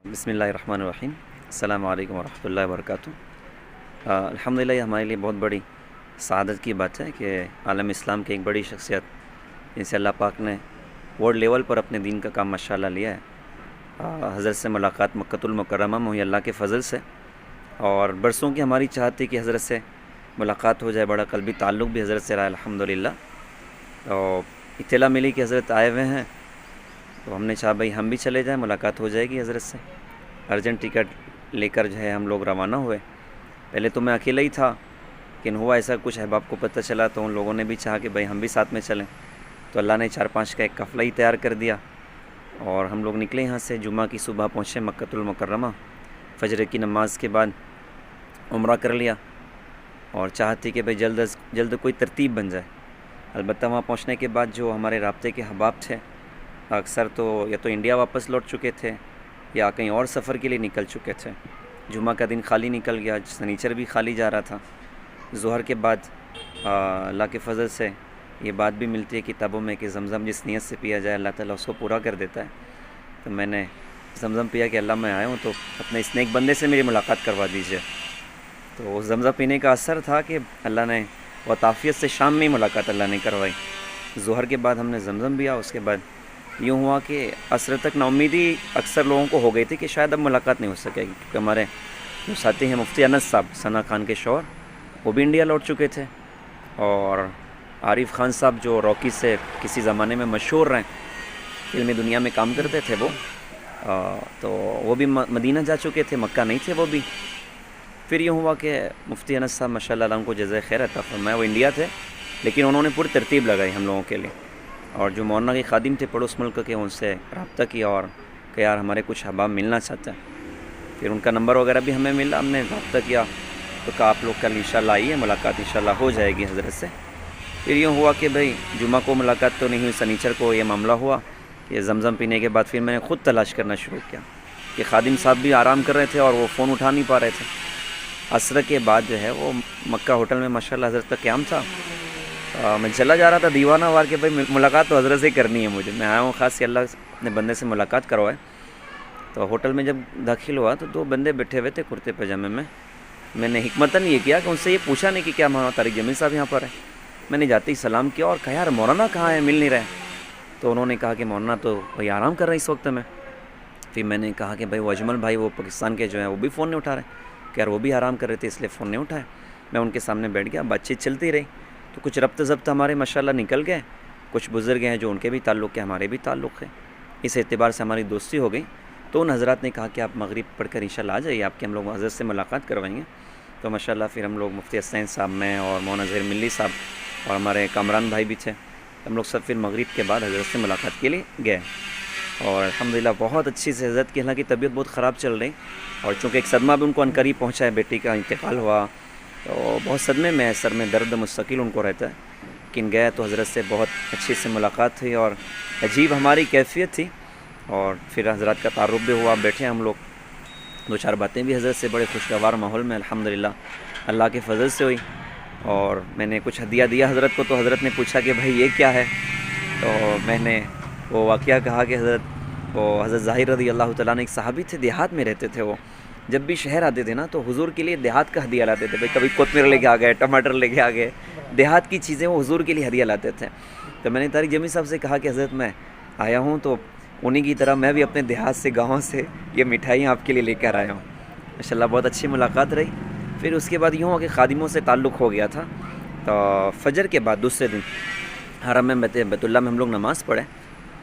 بسم اللہ الرحمن الرحیم۔ السلام علیکم ورحمۃ اللہ وبرکاتہ۔ الحمدللہ یہ ہمارے لیے بہت بڑی سعادت کی بات ہے کہ عالم اسلام کی ایک بڑی شخصیت جن سے اللہ پاک نے ورلڈ لیول پر اپنے دین کا کام ماشاءاللہ لیا ہے، حضرت سے ملاقات مکۃ المکرمہ میں ہوئی اللہ کے فضل سے، اور برسوں کی ہماری چاہت تھی کہ حضرت سے ملاقات ہو جائے، بڑا قلبی تعلق بھی حضرت سے رہا الحمدللہ۔ اور اطلاع ملی کہ حضرت آئے ہوئے ہیں تو ہم نے چاہا بھائی ہم بھی چلے جائیں، ملاقات ہو جائے گی حضرت سے۔ ارجنٹ ٹکٹ لے کر جو ہے ہم لوگ روانہ ہوئے۔ پہلے تو میں اکیلا ہی تھا، لیکن ہوا ایسا کچھ احباب کو پتہ چلا تو ان لوگوں نے بھی چاہا کہ بھائی ہم بھی ساتھ میں چلیں، تو اللہ نے 4-5 کا ایک قافلہ ہی تیار کر دیا، اور ہم لوگ نکلے یہاں سے۔ جمعہ کی صبح پہنچے مکۃ المکرمہ، فجر کی نماز کے بعد عمرہ کر لیا، اور چاہت تھی کہ بھائی جلد از جلد کوئی ترتیب بن جائے۔ البتہ وہاں پہنچنے کے بعد جو ہمارے رابطے کے احباب تھے اکثر تو یا تو انڈیا واپس لوٹ چکے تھے یا کہیں اور سفر کے لیے نکل چکے تھے۔ جمعہ کا دن خالی نکل گیا، سنیچر بھی خالی جا رہا تھا۔ ظہر کے بعد اللہ کے فضل سے یہ بات بھی ملتی ہے کتابوں میں کہ زمزم جس نیت سے پیا جائے اللہ تعالیٰ اس کو پورا کر دیتا ہے۔ تو میں نے زمزم پیا کہ اللہ میں آیا ہوں تو اپنے اس نیک بندے سے میری ملاقات کروا دیجیے۔ تو زمزم پینے کا اثر تھا کہ اللہ نے وطافیت سے شام میں ہی ملاقات اللہ نے کروائی۔ ظہر کے بعد ہم نے زمزم پیا، اس کے بعد یوں ہوا کہ عصر تک نا امیدی اکثر لوگوں کو ہو گئی تھی کہ شاید اب ملاقات نہیں ہو سکے گی، کیونکہ ہمارے جو ساتھی ہیں مفتی انس صاحب، ثنا خان کے شوہر، وہ بھی انڈیا لوٹ چکے تھے، اور عارف خان صاحب جو راکی سے کسی زمانے میں مشہور رہیں، فلمی دنیا میں کام کرتے تھے وہ، تو وہ بھی مدینہ جا چکے تھے، مکہ نہیں تھے وہ بھی۔ پھر یوں ہوا کہ مفتی انس صاحب ماشاء اللہ ان کو جزائے خیر عطا فرمائے، وہ انڈیا تھے لیکن انہوں نے پوری ترتیب لگائی ہم لوگوں کے لیے، اور جو مولانا کے خادم تھے پڑوس ملک کے ان سے رابطہ کیا اور کہ یار ہمارے کچھ احباب ملنا چاہتے ہیں۔ پھر ان کا نمبر وغیرہ بھی ہمیں ملا، ہم نے رابطہ کیا تو کہا آپ لوگ کل انشاءاللہ آئیے، ملاقات انشاءاللہ ہو جائے گی حضرت سے۔ پھر یوں ہوا کہ بھائی جمعہ کو ملاقات تو نہیں ہوئی، سنیچر کو یہ معاملہ ہوا کہ زمزم پینے کے بعد پھر میں نے خود تلاش کرنا شروع کیا کہ خادم صاحب بھی آرام کر رہے تھے اور وہ فون اٹھا نہیں پا رہے تھے۔ عصر کے بعد جو ہے وہ مکہ ہوٹل میں ماشاءاللہ حضرت کا قیام تھا، میں چلا جا رہا تھا دیوانہ وار کے بھائی ملاقات تو حضرت سے کرنی ہے مجھے، میں آیا ہوں خاص کہ اللہ اپنے بندے سے ملاقات کروائے۔ تو ہوٹل میں جب داخل ہوا تو 2 بندے بیٹھے ہوئے تھے کرتے پاجامے میں نے حکمتاً یہ کیا کہ ان سے یہ پوچھا نہیں کہ کیا مولانا طارق جمیل صاحب یہاں پر ہیں۔ میں نے جاتے ہی سلام کیا اور کہا یار مولانا کہاں ہے، مل نہیں رہے۔ تو انہوں نے کہا کہ مولانا تو بھائی آرام کر رہے ہیں اس وقت میں۔ پھر میں نے کہا کہ بھائی وہ اجمل بھائی وہ پاکستان کے جو ہیں وہ بھی فون نہیں اٹھا رہے، کہ یار وہ بھی آرام کر رہے تھے اس لیے فون نہیں اٹھائے۔ میں ان کے سامنے بیٹھ گیا، بات چیت چلتی رہی، تو کچھ ربط ضبط ہمارے ماشاءاللہ نکل گئے، کچھ بزرگ ہیں جو ان کے بھی تعلق ہے، ہمارے بھی تعلق ہے، اس اعتبار سے ہماری دوستی ہو گئی۔ تو ان حضرات نے کہا کہ آپ مغرب پڑھ کر انشاءاللہ آ جائیے، آپ کے ہم لوگ حضرت سے ملاقات کروائیں گے۔ تو ماشاءاللہ پھر ہم لوگ مفتی حسین صاحب میں اور مولانا ظہیر ملی صاحب اور ہمارے کامران بھائی بھی تھے، ہم لوگ سب پھر مغرب کے بعد حضرت سے ملاقات کے لیے گئے، اور الحمدللہ بہت اچھی سے حضرت کی حالانکہ طبیعت بہت خراب چل رہی، اور چونکہ ایک صدمہ بھی ان کو عنقریب پہنچا ہے، بیٹی کا انتقال ہوا تو بہت صدمے میں، سر میں درد مستقل ان کو رہتا ہے، لیکن گئے تو حضرت سے بہت اچھی سے ملاقات ہوئی اور عجیب ہماری کیفیت تھی، اور پھر حضرات کا تعارف بھی ہوا، بیٹھے ہم لوگ 2-4 باتیں بھی حضرت سے بڑے خوشگوار ماحول میں الحمدللہ اللہ کے فضل سے ہوئی۔ اور میں نے کچھ ہدیہ دیا حضرت کو، تو حضرت نے پوچھا کہ بھائی یہ کیا ہے، تو میں نے وہ واقعہ کہا کہ حضرت ظاہر رضی اللہ تعالیٰ نے ایک صحابی تھے، دیہات میں رہتے تھے، وہ جب بھی شہر آتے تھے نا تو حضور کے لیے دیہات کا ہدیہ لاتے تھے، بھائی کبھی کوتمیر لے کے آ گئے، ٹماٹر لے کے آ گئے، دیہات کی چیزیں وہ حضور کے لیے ہدیہ لاتے تھے۔ تو میں نے طارق جمیل صاحب سے کہا کہ حضرت میں آیا ہوں تو انہی کی طرح میں بھی اپنے دیہات سے گاؤں سے یہ مٹھائیاں آپ کے لیے لے کر آیا ہوں۔ ماشاءاللہ بہت اچھی ملاقات رہی۔ پھر اس کے بعد یوں ہو کہ خادموں سے تعلق ہو گیا تھا، تو فجر کے بعد دوسرے دن حرم میں بیت اللہ میں ہم لوگ نماز پڑھے،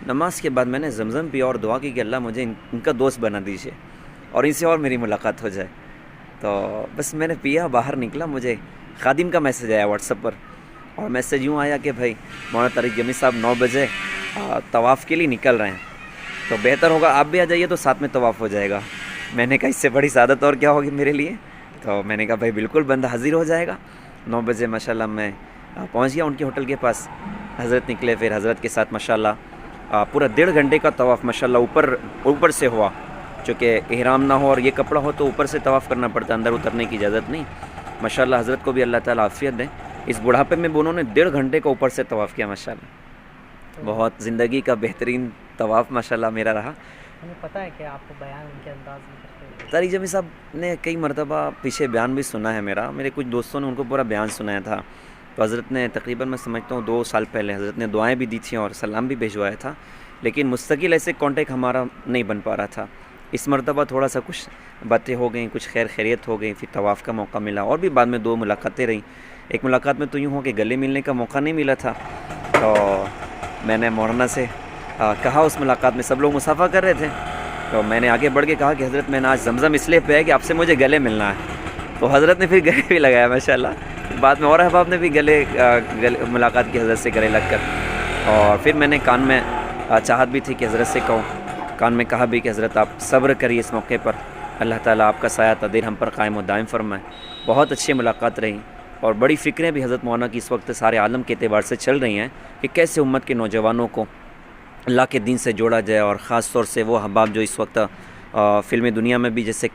نماز کے بعد میں نے زمزم پیا اور دعا کی کہ اللہ مجھے ان کا دوست بنا دیجیے اور ان سے اور میری ملاقات ہو جائے۔ تو بس میں نے پیا، باہر نکلا، مجھے خادم کا میسج آیا واٹس ایپ پر، اور میسج یوں آیا کہ بھائی مولانا طارق جمیل صاحب 9 بجے طواف کے لیے نکل رہے ہیں، تو بہتر ہوگا آپ بھی آ جائیے تو ساتھ میں طواف ہو جائے گا۔ میں نے کہا اس سے بڑی سعادت اور کیا ہوگی میرے لیے، تو میں نے کہا بھائی بالکل بندہ حاضر ہو جائے گا۔ 9 بجے ماشاءاللہ میں پہنچ گیا ان کے ہوٹل کے پاس، حضرت نکلے، پھر حضرت کے ساتھ ماشاءاللہ پورا 1.5 گھنٹے کا طواف ماشاءاللہ اوپر سے ہوا، چونکہ احرام نہ ہو اور یہ کپڑا ہو تو اوپر سے طواف کرنا پڑتا ہے، اندر اترنے کی اجازت نہیں۔ ماشاءاللہ حضرت کو بھی اللہ تعالیٰ عافیت دے، اس بڑھاپے میں بھی انہوں نے 1.5 گھنٹے کا اوپر سے طواف کیا ماشاءاللہ، بہت زندگی کا بہترین طواف ماشاءاللہ میرا رہا۔ ہمیں پتہ ہے کہ آپ بیان ان کے انداز میں کرتے ہیں. طارق جمی صاحب نے کئی مرتبہ پیچھے بیان بھی سنا ہے میرا، میرے کچھ دوستوں نے ان کو پورا بیان سنایا تھا. تو حضرت نے تقریباً میں سمجھتا ہوں 2 سال پہلے حضرت نے دعائیں بھی دی تھیں اور سلام بھی بھیجوایا تھا، لیکن مستقل ایسے کانٹیکٹ ہمارا نہیں بن پا رہا تھا. اس مرتبہ تھوڑا سا کچھ باتیں ہو گئیں، کچھ خیر خیریت ہو گئی، پھر طواف کا موقع ملا، اور بھی بعد میں 2 ملاقاتیں رہیں. ایک ملاقات میں تو یوں ہو کہ گلے ملنے کا موقع نہیں ملا تھا، تو میں نے مولانا سے کہا، اس ملاقات میں سب لوگ مصافحہ کر رہے تھے، تو میں نے آگے بڑھ کے کہا کہ حضرت میں نے آج زمزم اس لیے پہ ہے کہ آپ سے مجھے گلے ملنا ہے. تو حضرت نے پھر گلے بھی لگایا ماشاءاللہ. بعد میں اور احباب نے بھی گلے ملاقات کی حضرت سے گلے لگ کر. اور پھر میں نے کان میں چاہت بھی تھی کہ حضرت سے کہوں، کان میں کہا بھی کہ حضرت آپ صبر کریے اس موقع پر، اللہ تعالیٰ آپ کا سایہ تدیر ہم پر قائم و دائم فرمائے. بہت اچھی ملاقات رہی، اور بڑی فکریں بھی حضرت مولانا کی اس وقت سارے عالم کے اعتبار سے چل رہی ہیں کہ کیسے امت کے نوجوانوں کو اللہ کے دین سے جوڑا جائے، اور خاص طور سے وہ احباب جو اس وقت فلمی دنیا میں بھی جیسے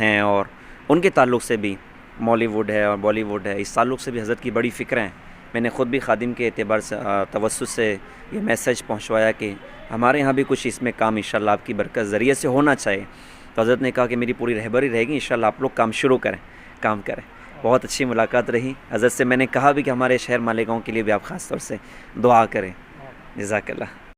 ہیں، اور ان کے تعلق سے بھی مولی ووڈ ہے اور بالی ووڈ ہے، اس تعلق سے بھی حضرت کی بڑی فکریں ہیں. میں نے خود بھی خادم کے اعتبار سے توسط سے یہ میسج پہنچوایا کہ ہمارے یہاں بھی کچھ اس میں کام انشاءاللہ آپ کی برکت ذریعے سے ہونا چاہیے. تو حضرت نے کہا کہ میری پوری رہبری رہے گی، انشاءاللہ آپ لوگ کام شروع کریں، کام کریں. بہت اچھی ملاقات رہی. حضرت سے میں نے کہا بھی کہ ہمارے شہر مالیگاؤں کے لیے بھی آپ خاص طور سے دعا کریں. جزاک اللہ.